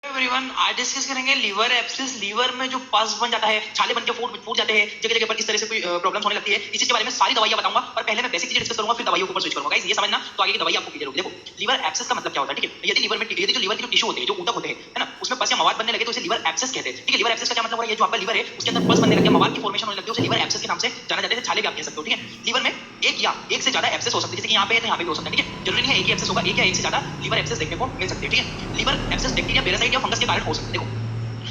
Everyone, आज discuss करेंगे liver abscess. Liver में जो पस बन जाता है, छाले बन के फूट जाते हैं जगह जगह पर, इस तरह से कोई प्रॉब्लम्स होने लगती है। इस चीज के बारे में सारी दवाइयां बताऊंगा, और पहले मैं बेसिक चीजें डिस्कस करूंगा, फिर दवाइयों के ऊपर स्विच करूंगा। गाइस ये समझना, तो आगे की दवाई आपको क्लियर होगी। देखो, लीवर एब्सिस का मतलब क्या होता है, ठीक है। यदि लीवर में यदि जो लीवर के जो टिश्यू होते हैं, जो ऊतक होते हैं, है ना, उसमें पस या मवाद बनने लगे तो इसे लीवर एब्सिस कहते हैं, ठीक है। लीवर एब्सिस का क्या मतलब है? ये जो आपका लीवर है उसके अंदर पस बनने लगे, मवाद की फॉर्मेशन होने लगती है, उसे लीवर एब्सिस के नाम से जाना जाता है। छाले भी आप कह सकते हो, ठीक है। लीवर में एक या एक से ज्यादा एब्सिस हो सकते हैं, जैसे कि यहाँ पे है तो यहाँ पे भी हो सकता है, ठीक है। जरूरी नहीं है एक ही एब्सिस होगा, एक या एक से ज्यादा लीवर एब्सिस देखने को मिल सकते हैं, ठीक है। लीवर एब्सिस बैक्टीरिया, पैरासाइट या फंगस के कारण हो सकता है। देखो,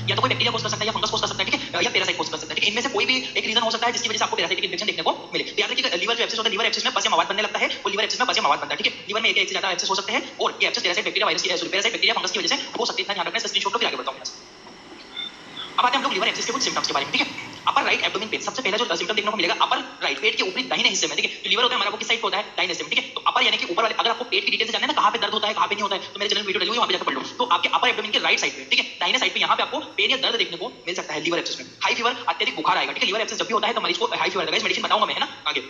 या तो कोई बैक्टीरिया कोस कर सकता है, या फंगस कोस कर सकता है, ठीक है, या पैरासाइट कोस कर सकता है, ठीक है। इनमें से कोई भी एक रीजन हो सकता है जिसकी वजह से आपको पैरासाइटिक इन्फेक्शन देखने को मिले। तो याद रखिए, लीवर जो एब्सिस होता है, लीवर एब्सिस में पस या मवाद बनने लगता है, और लीवर एब्सिस में पस या मवाद बनता है, ठीक है। लीवर में एक से ज्यादा एब्सिस हो सकते हैं, और ये एब्सिस पैरासाइट बैक्टीरिया, वायरस की, पैरासाइट बैक्टीरिया, फंगस की वजह से हो सकते हैं। इतना ध्यान रखना है। स्क्रीनशॉट लो, फिर आगे बढ़ता हूं। अब आते हैं हम लोग लीवर एब्सिस के कुछ सिम्टम्स के बारे में, ठीक है। अपर राइट एब्डोमेन पेन, सबसे पहला जो सिम्टम देखने को मिलेगा अपर राइट, पेट के ऊपरी दाहिने हिस्से में, ठीक है। जो लीवर होता है हमारा, वो किस साइड पे होता है? दाहिने हिस्से में, ठीक है। तो अपर यानी कि ऊपर वाले, अगर आपको पेट की डिटेल से जानना है ना, कहां पे दर्द होता है, कहां पे नहीं होता है, तो मेरे चैनल वीडियो डाली हुई है, वहां पे जाकर पढ़ लो। तो आपके अपर एब्डोमेन के राइट साइड पे, ठीक है, दाहिने साइड पे, यहाँ पे आपको पेन या दर्द देखने को मिल सकता है लीवर एब्सिस में। हाई फीवर, अत्यधिक बुखार आएगा, ठीक है। लीवर एब्सिस जब भी होता है तो मरीज को हाई फीवर आएगा। इस मेडिसिन बताऊंगा मैं, है ना, आगे।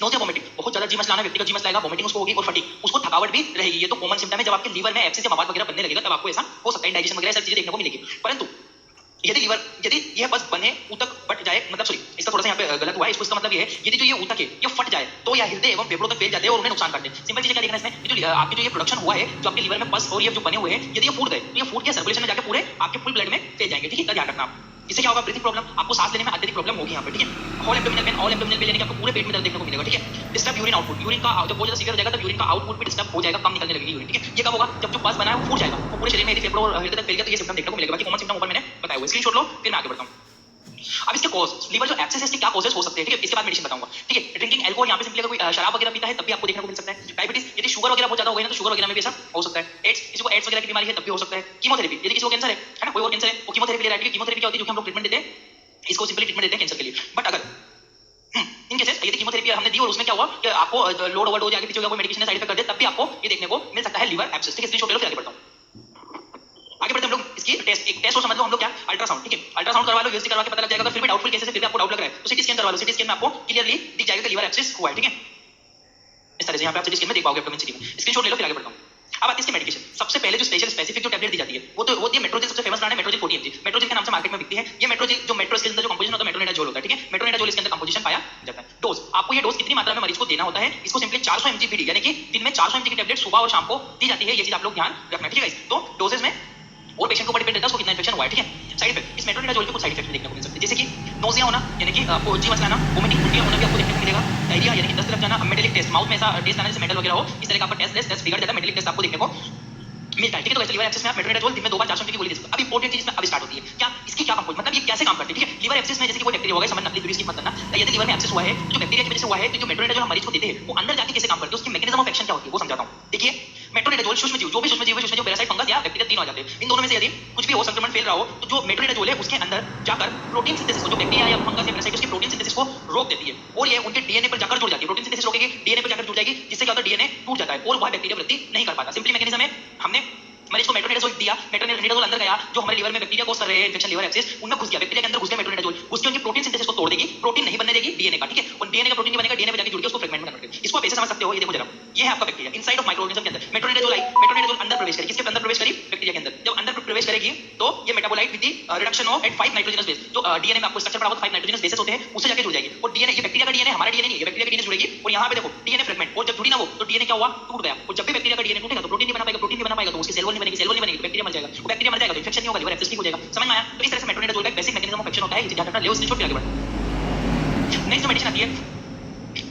नोजिया, वोमिटिंग, बहुत ज्यादा जी मचलाना, व्यक्ति का जी मचलाएगा, वोमिटिंग उसको होगी, और फटीग, उसको थकावट भी रहेगी। ये तो कॉमन सिम्टम है। जब आपके लीवर में एब्सिस या मवाद वगैरह बनने लगेगा, तब आपको ऐसा हो सकता है, डाइजेशन वगैरह सब चीजें देखने को मिलेगी। परंतु यदि यह पस बने, ऊतक फट जाए, मतलब सॉरी, इसका थोड़ा सा यहाँ पे गलत हुआ है। इसका मतलब ये है, यदि जो ये ऊतक है ये फट जाए तो यह हृदय एवं फेफड़ों तक फैल जाते हैं और उन्हें नुकसान करते हैं। सिंपल चीजें क्या देखना है इसमें, जो आपके जो ये प्रोडक्शन हुआ है, जो आपके लीवर में पस और ये जो बने हुए हैं, यदि ये फूट गए तो ये फूट के सर्कुलेशन में जाकर पूरे आपके फुल ब्लड में फैल जाएंगे, ठीक है। ध्यान रखना आप। इससे क्या होगा? ब्रीथिंग प्रॉब्लम, आपको सांस लेने में अत्यधिक प्रॉब्लम होगी यहाँ पे, ठीक है। Whole abdominal pain, all abdominal pain यानी कि आपको पूरे पेट में दर्द देखने को मिलेगा, ठीक है। डिस्टर्ब यूरिन आउटपुट, यूरिन का जब बहुत ज्यादा सीवियर हो जाएगा, तब यूरिन का आउटपुट भी डिस्टर्ब हो जाएगा, कम निकलने लगेगी यूरिन, ठीक है। ये कब होगा? जब जो पस बना है वो फूट जाएगा, वो पूरे शरीर में यदि फेफड़ों और हृदय तक फैल गया तो ये सिम्टम देखने को मिलेगा। बाकी कॉमन सिम्टम ऊपर मैंने बताया हुआ है। स्क्रीनशॉट लो, फिर मैं आगे बढ़ता हूँ। अब इसके कॉज, लीवर जो एब्सिस है इसके क्या कॉजेस हो सकते हैं, ठीक है। इसके बाद मेडिसिन बताऊंगा, ठीक है। ड्रिंकिंग एल्कोहल, यहाँ पे सिंपली अगर कोई शराब वगैरह पीता है तब भी आपको देखने को मिल सकता है। डायबिटीज, यदि शुगर वगैरह बहुत ज्यादा हो गई ना, तो शुगर वगैरह में भी ऐसा हो सकता है। एड्स, किसी को एड्स वगैरह की बीमारी है तब भी हो सकता है। कीमोथेरेपी, यदि किसी को कैंसर है ना, कोई और कैंसर है, वो कीमोथेरेपी ले रहा है, ठीक है। कीमोथेरेपी क्या होती है? जो कि हम लोग ट्रीटमेंट देते हैं, इसको सिंपली ट्रीटमेंट देते हैं कैंसर के लिए। बट अगर इन केसेस यदि कीमोथेरेपी हमने दी और उसमें क्या हुआ कि आपको लोड ओवरडोज आगे पीछे हो गया, कोई मेडिकेशन ने साइड इफेक्ट कर दिया, तब भी आपको ये देखने को मिल सकता है लीवर एब्सिस, ठीक है। स्क्रीनशॉट ले लो, फिर आगे बढ़ता हूं। आगे बढ़ते हम लोग इसकी टेस्ट, एक टेस्ट और समझ लो हम लोग क्या, अल्ट्रासाउंड, ठीक है। अल्ट्रासाउंड करवा लो, यूएसजी करवा के पता लग जाएगा। अगर फिर भी डाउटफुल केसेस है, फिर भी आपको डाउट लग रहा है, तो सीटी स्कैन करवा लो। सीटी स्कैन में आपको क्लियरली दिख जाएगा कि लीवर एब्सिस हुआ है, ठीक है। इस तरह से यहाँ पे आप सीटी स्कैन में देख पाओगे एब्डोमेन सिटी में। स्क्रीनशॉट ले लो, फिर आगे बढ़ता हूँ। अब आती है इसकी मेडिकेशन। सबसे पहले जो स्पेशल स्पेसिफिक जो टैबलेट दी जाती है वो तो होती है मेट्रोजिल। सबसे फेमस ब्रांड है मेट्रोजिल 40 mg। मेट्रोजिल के नाम से मार्केट में बिकती है ये मेट्रोजिल। जो मेट्रो इसके अंदर जो कंपोजिशन होता है मेट्रोनिडाजोल होता है, ठीक है। मेट्रोनिडाजोल इसके अंदर कंपोजिशन पाया जाता है। डोज, आपको ये डोज कितनी मात्रा में मरीज को देना होता है, इसको सिंपली 400 mg पीडी, यानी कि दिन में 400 mg की टैबलेट सुबह और शाम को दी जाती है। ये चीज आप लोग ध्यान रखना, ठीक है। तो डोजेस में और पेशेंट के ऊपर डिपेंड रहता है उसको कितना इन्फेक्शन हुआ है, ठीक है। साइड इफेक्ट, इस मेट्रोनिडाजोल के कुछ साइड इफेक्ट देखने को मिल सकते हैं, जैसे कि नोजिया होना, यानी कि आपको जी मचलाना, वोमिटिंग, उल्टियां होना भी आपको देखने को मिलेगा। डायरिया, यानी कि दस्त लग जाना, मेटेलिक टेस्ट, माउथ में ऐसा टेस्ट आना जैसे मेटल वगैरह हो, इस तरह का आपका टेस्ट बिगड़ जाता है, मेटेलिक टेस्ट आपको देखने को मिलता है, ठीक है। तो ऐसे लीवर एब्सिस में आप मेट्रोनिडाजोल दिन में 2 बार 400 mg की गोली दे सकते हो। अब इंपॉर्टेंट चीज इसमें अब स्टार्ट होती है, क्या इसकी क्या कंपोज, मतलब ये कैसे काम करती है, ठीक है। लीवर एब्सिस में जैसे कि कोई बैक्टीरिया होगा, समझना प्लीज, वीडियो स्किप मत करना। यदि लीवर में एब्सिस हुआ है तो जो बैक्टीरिया की वजह से हुआ है, तो जो मेट्रोनिडाजोल हम मरीज को देते हैं वो अंदर जाके कैसे काम करती है, उसकी मैकेनिज्म ऑफ एक्शन क्या होती है वो समझाता हूं। देखिए, मेट्रोनिडाजोल सूक्ष्म जीव, जो भी सूक्ष्म जीव है, सूक्ष्म जीव, पैरासाइट, फंगस या बैक्टीरिया, तीनों आ जाते हैं। इन दोनों में से यदि कुछ भी हो, संक्रमण फैल रहा हो, तो जो मेट्रोनिडाजोल है उसके अंदर जाकर प्रोटीन सिंथेसिस को, जो बैक्टीरिया या फंगस या पैरासाइट, उसकी प्रोटीन सिंथेसिस को रोक देती है, और ये उनके डीएनए पर जाकर जुड़ जाती है। प्रोटीन सिंथेसिस रोकेगी, डीएनए पर जाकर जुड़ जाएगी, जिससे क्या होता है, डीएनए टूट जाता है और वह बैक्टीरिया वृद्धि नहीं कर पाता। सिंपली मैकेनिज्म है, हमने मरीज को मेट्रोनिडाजोल दिया, मेट्रोनिडाजोल अंदर गया, जो हमारे लीवर में बैक्टीरिया कोस कर रहे हैं इन्फेक्शन, लीवर एब्सिस, उनमें घुस गया, बैक्टीरिया के अंदर घुस गया मेट्रोनिडाजोल, उसकी उनकी प्रोटीन सिंथेसिस को तोड़ देगी, प्रोटीन नहीं बनने देगी डीएनए का, ठीक है। और डीएनए का प्रोटीन नहीं बनेगा, डीएनए में जाके जुड़ के उसको फ्रेगमेंट में कन्वर्ट करेगी। इसको आप ऐसे समझ सकते हो, ये देखो जरा, ये है आपका बैक्टीरिया इनसाइड ऑफ माइक्रोऑर्गेनिज्म के अंदर। मेट्रोनिडाजोल आई, मेट्रोनिडाजोल अंदर प्रवेश करी, किसके अंदर प्रवेश करी? बैक्टीरिया के अंदर। जब अंदर प्रवेश करेगी तो ये metabolite with the reduction of at 5 nitrogenous base, जो डीएनए में आपको स्ट्रक्चर पढ़ा हुआ 5 नाइट्रोजनस बेसेस होते हैं, उससे जाके जुड़ जाएगी। और डीएनए, ये बैक्टीरिया का डीएनए, हमारा डीएनए नहीं, ये बैक्टीरिया का डीएनए जुड़ेगी, और यहाँ पे देखो डीएनए फ्रेगमेंट, और जब जुड़ी ना वो, तो डीएनए क्या हुआ, टूट गया। और जब भी बैक्टीरिया का डीएनए टूटेगा तो प्रोटीन नहीं बना पाएगा, प्रोटीन नहीं बना पाएगा तो उसकी सेल वॉल नहीं बनेगी, सेल वॉल नहीं बनेगी तो बैक्टीरिया मर जाएगा, वो बैक्टीरिया मर जाएगा तो इन्फेक्शन नहीं होगा, लीवर एब्सिस ठीक हो जाएगा। समझ में आया? तो इस तरह से मेट्रोनिडाजोल का एक बेसिक मैकेनिज्म ऑफ एक्शन होता है, ये ध्यान रखना। ले स्क्रीनशॉट पे आगे बढ़ो। नेक्स्ट मेडिसिन आती है,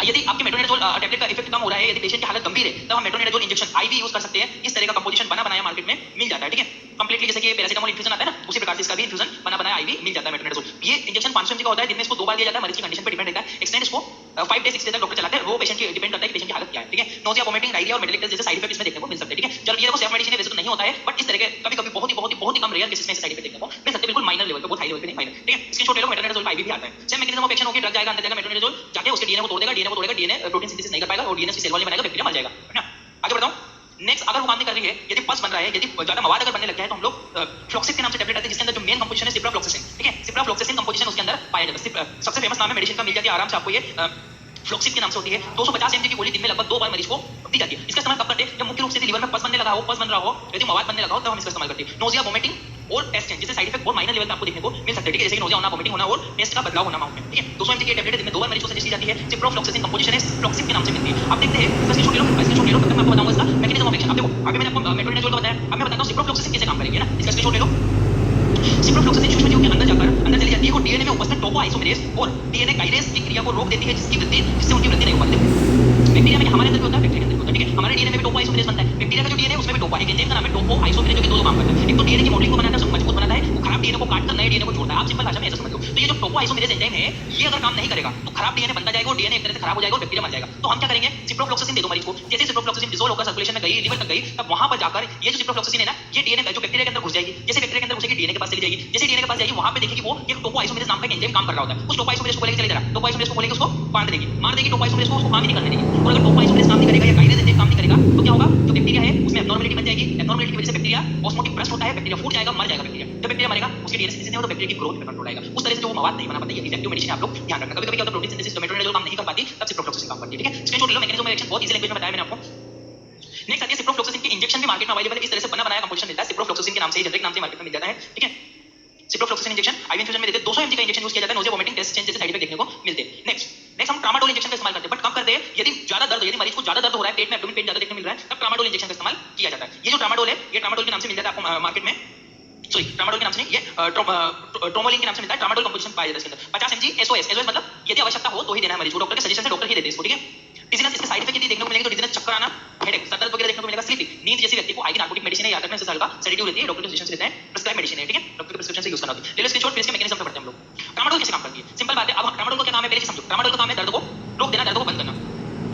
यदि आपके मेट्रोनिडाजोल टैबलेट का इफेक्ट कम हो रहा है, यदि पेशेंट की हालत गंभीर है, तब हम मेट्रोनिडाजोल इंजेक्शन आईवी यूज कर सकते हैं। इस तरह का कंपोजिशन बना बनाया मार्केट में मिल जाता है, ठीक है। कंप्लीटली जैसे कि पैरासिटामोल इन्फ्यूजन आता है ना, उसी प्रकार से इसका भी इन्फ्यूजन बना बनाया आईवी मिल जाता है मेट्रोनिडाजोल। ये इंजेक्शन 500 mg का होता है, दिन में इसको 2 बार दिया जाता है, मरीज की कंडीशन पे डिपेंड रहता है। एक्सटेंड इसको 5 डे 6 डे तक डॉक्टर चलाते हैं, वो पेशेंट की डिपेंड करता है कि पेशेंट की हालत क्या है, ठीक है। नोजिया, वोमिटिंग, डायरिया और मेटेलिक टेस्ट जैसे साइड इफेक्ट इसमें देखने को मिल सकते हैं, ठीक है। चलो ये देखो सेफ मेडिसिन है, वैसे तो नहीं होता है, बट इस तरह के कभी-कभी बहुत ही कम रेयर केसेस में साइड इफेक्ट देखने को मिल सकते हैं, बिल्कुल माइनर लेवल पे, बहुत हाई लेवल पे नहीं, माइनर, ठीक है। स्क्रीनशॉट ले लो, मेट्रोनिडाजोल आईवी भी आता है। सेम मैकेनिज्म ऑफ एक्शन होगी, ड्रग जाएगा अंदर, जाएगा मेट्रोनिडाजोल जाके उसके डीएनए को तोड़ देगा, डीएनए को तोड़ेगा, डीएनए प्रोटीन सिंथेसिस नहीं कर पाएगा और डीएनए की सेल वॉल नहीं बनाएगा, बैक्टीरिया मर जाएगा, है ना। आगे बढ़ता हूं। नेक्स्ट, अगर वो काम नहीं कर रही है, यदि पस बन रहा है, यदि ज्यादा मवाद अगर बनने लग गया है, तो हम लोग फ्लॉक्सिन के नाम से टैबलेट आते हैं, जिसके अंदर जो मेन कंपोजिशन है सिप्राफ्लॉक्सिसिन, ठीक है। सिप्राफ्लॉक्सिसिन कंपोजिशन उसके अंदर पाया जाता है। सबसे फेमस नाम है मेडिसिन का, मिल जाती है आराम से आपको ये फ्लोक्सिब के नाम से होती है। 250 mg की गोली दिन में लगभग 2 बार मरीज को दी जाती है। इसका इस्तेमाल कब करते हैं? जब मुख्य रूप से लीवर में पस बनने लगा हो, पस बन रहा हो, यदि मवाद बनने लगा हो, तब हम इसका इस्तेमाल करते हैं। नोजिया, वोमिटिंग और टेस्ट चेंज जैसे साइड इफेक्ट बहुत माइनर लेवल पे आपको देखने को मिल सकते हैं, ठीक है? जैसे कि नोजिया होना, वोमिटिंग होना और टेस्ट का बदलाव होना माउंट में, ठीक है? 200 mg की टैबलेट दिन में 2 बार मरीज को सजेस्ट की जाती है। सिप्रोफ्लॉक्सासिन कंपोजिशन है फ्लोक्सिब के नाम से मिलती है। आप देखते हैं इसका स्क्रीनशॉट ले लो, स्क्रीनशॉट ले लो, तब तक मैं आपको बताऊंगा इसका मैकेनिज्म ऑफ एक्शन। आप देखो, अभी मैंने आपको मेट्रोनिडाजोल का बताया, अब मैं बताता हूं सिप्रोफ्लॉक्सासिन कैसे काम करेगी, है ना? इसका स्क्रीनशॉट ले लो। सिप्रोफ्लॉक्सासिन सूक्ष्मजीव के अंदर जाकर अंदर चली जाती है और डीएनए में उपस्थित टोपो आइसोमेरेज और डीएनए गाइरेज की क्रिया को रोक देती है, जिससे उनकी वृद्धि नहीं हो पाती। बैक्टीरिया में हमारे अंदर भी होता है, बैक्टीरिया के अंदर भी होता है, ठीक है? हमारे डीएनए में भी टोपो आइसोमेरेज बनता है। बैक्टीरिया का जो डीएनए उसमें भी टोपो है, एक एंजाइम का नाम है टोपो आइसोमेरेज, जो कि दो काम करता है। एक तो डीएनए की मॉडलिंग को बनाता है, मजबूत बनाता है, वो खराब डीएनए को काटकर नए डीएनए को जोड़ता है। आप सिंपल भाषा में ऐसा समझ लो। तो ये जो टोपो आइसोमेरेज एंजाइम है, ये अगर काम नहीं करेगा तो खराब डीएनए बनता जाएगा और डीएनए एक तरह से खराब हो जाएगा और बैक्टीरिया मर जाएगा। तो हम क्या करेंगे? सिप्रोफ्लॉक्सासिन दे दो मरीज को। जैसे सिप्रोफ्लॉक्सासिन डिसॉल्व होकर सर्कुलेशन में गई, लिवर तक गई, तब वहां पर जाकर ये जो सिप्रोफ्लॉक्सासिन है ना, ये डीएनए जो बैक्टीरिया के अंदर घुस जाएगी। जैसे बैक्टीरिया के अंदर घुसेगी, डीएनए के पास चली जाएगी। जैसे डीएनए के पास जाएगी, वहां पे देखेगी वो एक टोपो आइसोमेरेज नाम का एक एंजाइम काम कर रहा होता है। उस टोपो आइसोमेरेज को लेके चले जाएगा, टोपो आइसोमेरेज को लेके उसको बांध देगी, मार देगी टोपो आइसोमेरेज को, उसको काम ही नहीं करने देगी। और अगर टोपो आइसोमेरेज काम नहीं करेगा या गाइरेज एंजाइम काम नहीं करेगा, तो क्या होगा? जो बैक्टीरिया है उसमें एब्नॉर्मलिटी बन जाएगी। एब्नॉर्मलिटी की वजह से बैक्टीरिया ऑस्मोटिक ब्रस्ट होता है, बैक्टीरिया फूट जाएगा, मर जाएगा बैक्टीरिया। जब बैक्टीरिया मरेगा, उसके डीएनए सिंथेसिस नहीं होगा, तो बैक्टीरिया की ग्रोथ पे कंट्रोल आएगा। उस तरह से जो वो मवाद नहीं बना पाता, ये इफेक्टिव मेडिसिन आप लोग ध्यान रखना। कभी-कभी क्या होता है, प्रोटीन सिंथेसिस मेट्रोनिडाजोल काम नहीं कर पाती, तब सिप्रोफ्लॉक्सासिन काम करती है, ठीक है? स्क्रीनशॉट ले लो, मैकेनिज्म ऑफ एक्शन बहुत इजी लैंग्वेज में बताया मैंने आपको। नेक्स्ट आती है सिप्रोफ्लॉक्सासिन की इंजेक्शन भी मार्केट में अवेलेबल है। इस तरह से बना बनाया कंपोजिशन मिलता है, सिप्रोफ्लॉक्सासिन के नाम से, जेनेरिक नाम से मार्केट में मिल जाता है, ठीक है? सिप्रोफ्लॉक्सासिन इंजेक्शन आईवी इन्फ्यूजन में देते हैं। 200 mg का इंजेक्शन यूज किया जाता है। नोजिया, वोमिटिंग, टेस्ट चेंज जैसे साइड इफेक्ट देखने को मिलते हैं। नेक्स्ट हम ट्रामाडोल इंजेक्शन का इस्तेमाल करते हैं, बट कब करते हैं? यदि ज्यादा दर्द, यदि मरीज को ज्यादा दर्द हो रहा है, पेट में एब्डोमेन पेन ज्यादा देखने मिल रहा है, तब ट्रामाडोल इंजेक्शन का इस्तेमाल किया जाता है। ये जो ट्रामाडोल है, ये ट्रामाडोल के नाम से मिल जाता है आपको मार्केट में। सॉरी, ट्रामाडोल के नाम से नहीं, ये ट्रोमोलिन के नाम से मिलता है। ट्रामाडोल कंपोजिशन पाया जाता है इसके अंदर। 50 mg एसओएस, एसओएस मतलब यदि आवश्यकता हो तो ही देना है मरीज को, डॉक्टर के सजेशन से डॉक्टर ही देते हैं इसको, ठीक है? डिजीनेस, इसके साइड इफेक्ट यदि देखने को मिलेंगे तो डिजीनेस, चक्कर आना, हेडेक, सर दर्द वगैरह देखने को मिलेगा। स्लीपिंग, नींद जैसी व्यक्ति को आएगी। नार्कोटिक मेडिसिन है, याद रखना, इससे हल्का सेडेटिव रहती है, डॉक्टर के सजेशन से लेते हैं, प्रिस्क्राइब मेडिसिन है, ठीक है? डॉक्टर के प्रिस्क्रिप्शन से यूज करना होती है। ले लो स्क्रीनशॉट, फिर इसके मैकेनिज्म पे पढ़ते हैं हम लोग। ट्रामाडोल कैसे काम करती है? सिंपल बात है। अब ट्रामाडोल का क्या काम है, पहले से समझो। ट्रामाडोल का काम है दर्द को रोक देना, दर्द को बंद करना।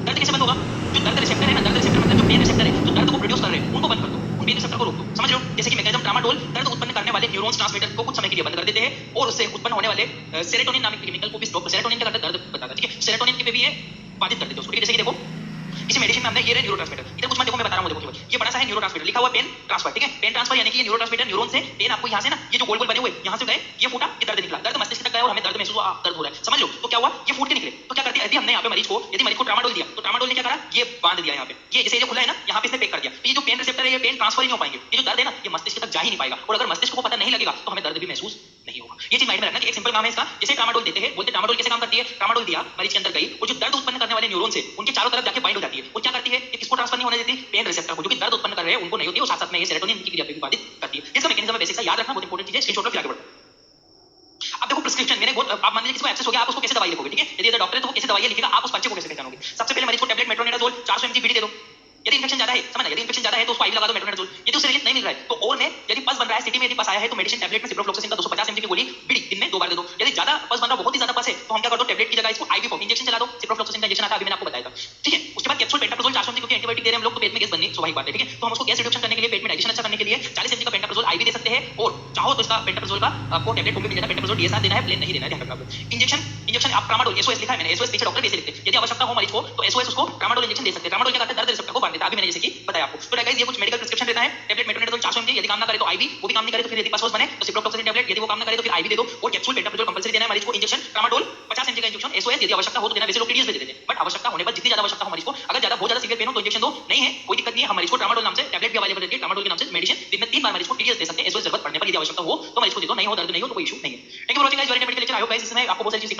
दर्द कैसे बंद होगा? जो दर्द रिसेप्टर है ना, दर्द रिसेप्टर मतलब जो पेन रिसेप्टर है, जो दर्द को प्रोड्यूस कर रहे हैं, उनको बंद कर दो, उन पेन रिसेप्टर को रोक दो। समझ लो? जैसे कि मैकेनिज्म, ट्रामाडोल दर्द उत्पन्न करने वाले न्यूरॉन्स ट्रांसमीटर को कुछ समय के लिए बंद कर देते हैं और उससे उत्पन्न होने वाले सेरोटोनिन नामक केमिकल को भी स्टॉप, सेरोटोनिन क्या करता है? दर्द बताता है, ठीक है? सेरोटोनिन के पे भी ये बाधित कर देते हैं उसको, ठीक है? जैसे कि देखो, इसी मेडिसिन में हमने ये न्यूरोट्रांसमीटर, इधर कुछ मत देखो, मैं बता रहा हूं, देखो ये बड़ा सा है न्यूरोट्रांसमीटर, लिखा हुआ पेन ट्रांसफर, ठीक है? पेन ट्रांसफर यानी कि ये न्यूरोट्रांसमीटर न्यूरॉन से पेन आपको यहां से ना, ये जो गोल गोल बने हुए यहां से गए, ये फूटा, ये दर्द निकला, दर्द मस्तिष्क तक गया और हमें दर्द महसूस हुआ, दर्द हो रहा है, समझ लो? तो क्या हुआ? ये फूट के निकले। तो क्या करती है, यदि हमने यहाँ पे मरीज को, यदि मरीज को ट्रामाडोल दिया, तो ट्रामाडोल ने क्या करा? ये बांध दिया यहाँ पे, ये जैसे ये खुला है ना, यहाँ पे इसने पैक कर दिया। तो ये जो पेन रिसेप्टर है, ये पेन ट्रांसफर ही नहीं हो पाएंगे, ये जो दर्द है ना, ये मस्तिष्क तक जा ही नहीं पाएगा। और अगर मस्तिष्क को पता नहीं लगेगा तो हमें दर्द भी महसूस नहीं होगा। ये चीज माइंड में रखना कि एक सिंपल काम है इसका। जैसे ट्रामाडोल देते हैं, बोलते ट्रामाडोल कैसे काम करती है? ट्रामाडोल दिया, मरीज के अंदर गई और जो दर्द उत्पन्न करने वाले न्यूरॉन्स है, उनके चारों तरफ जाके बाइंड हो जाती है। वो क्या करती है? ये किसको ट्रांसफर नहीं होने देती? पेन रिसेप्टर को, जो कि दर्द उत्पन्न कर रहे हैं उनको नहीं होती, और साथ-साथ में ये सेरोटोनिन की क्रिया पे भी बाधित करती है। इसका मैकेनिज्म है बेसिक सा, याद रखना, बहुत इंपॉर्टेंट चीज है। स्क्रीनशॉट लो, फिर आगे बढ़ो। अब देखो प्रिस्क्रिप्शन, मैंने बहुत, आप मान लीजिए किसी को एब्सेस हो गया, आप उसको कैसे दवाई लिखोगे, ठीक है? यदि डॉक्टर है तो वो कैसे दवाई लिखेगा, आप उस पर्चे को कैसे पहचानोगे? सबसे पहले मरीज को टैबलेट मेट्रोनिडाजोल 400 mg बीडी दे दो। यदि इन्फेक्शन ज्यादा है, समझना, यदि इन्फेक्शन ज्यादा है तो उसको आईवी लगा दो मेट्रोनिडाजोल। यदि उससे रिलीफ नहीं मिल रहा है तो और में, यदि पस बन रहा है, सिटी में यदि पस आया है तो मेडिसिन टैबलेट में सिप्रोफ्लॉक्सासिन का 250 mg की गोली बीडी दिन में 2 बार दे दो। यदि ज्यादा पस बन रहा, बहुत ही ज्यादा पस है, तो हम क्या कर दो? टैबलेट की जगह इसको आईवी फॉर्म इंजेक्शन चला दो। सिप्रोफ्लॉक्सासिन का इंजेक्शन आता है, अभी मैंने आपको बताया था, ठीक है? उसके बाद कैप्सूल पेंटाप्रोजोल 400 mg, क्योंकि एंटीबायोटिक दे रहे हैं हम लोग तो पेट में गैस बननी स्वाभाविक बात है, ठीक है? तो हम उसको गैस रिडक्शन करने के लिए, पेट में डाइजेशन अच्छा करने के लिए 40 mg का पेंटाप्रोजोल आईवी दे सकते हैं, और चाहो तो इसका पेंटाप्रोजोल का आपको टैबलेट फॉर्म में मिल जाता है। पेंटाप्रोजोल डीएसआर देना है, प्लेन नहीं देना है, ध्यान रखना। इंजेक्शन आप ट्रामाडोल, एसओएस लिखा है मैंने, एसओएस पीछे डॉक्टर कैसे लिखते हैं? यदि आवश्यकता हो मरीज को तो एसओएस उसको ट्रामाडोल इंजेक्शन दे सकते हैं। ट्रामाडोल क्या करता है? दर्द रिसेप्टर को बांध देता है, अभी मैंने जैसे कि बताया आपको। तो गाइस, ये कुछ मेडिकल प्रिस्क्रिप्शन देता है। टैबलेट मेट्रोनिडाजोल 400 mg, यदि काम ना करे तो आईवी, वो भी काम नहीं करे तो फिर यदि पस बने तो सिप्रोफ्लॉक्सासिन टैबलेट, यदि वो काम ना करे तो फिर आईवी दे दो, और कैप्सूल पेंटाप्रोजोल कंपल्सरी देना है मरीज को। इंजेक्शन ट्रामाडोल 50 mg का इंजेक्शन, एसओएस यदि आवश्यकता हो तो देना, वैसे लोग टीडीएस भी दे देते हैं, बट आवश्यकता होने पर, जितनी ज्यादा आवश्यकता हो मरीज को, अगर ज्यादा बहुत ज्यादा सीवियर पेन हो तो इंजेक्शन दो, नहीं है कोई दिक्कत नहीं है, हम मरीज को ट्रामाडोल नाम से टैबलेट भी अवेलेबल रहती है, ट्रामाडोल के नाम से मेडिसिन दिन में 3 बार मरीज को टीडीएस दे सकते हैं। एसओएस जरूरत पड़ने पर यदि आवश्यकता हो तो मरीज को दे दो, नहीं हो, दर्द नहीं हो तो कोई इशू नहीं है। Thank you for watching guys, very important lecture. I hope guys इसमें आपको बहुत सारी चीजें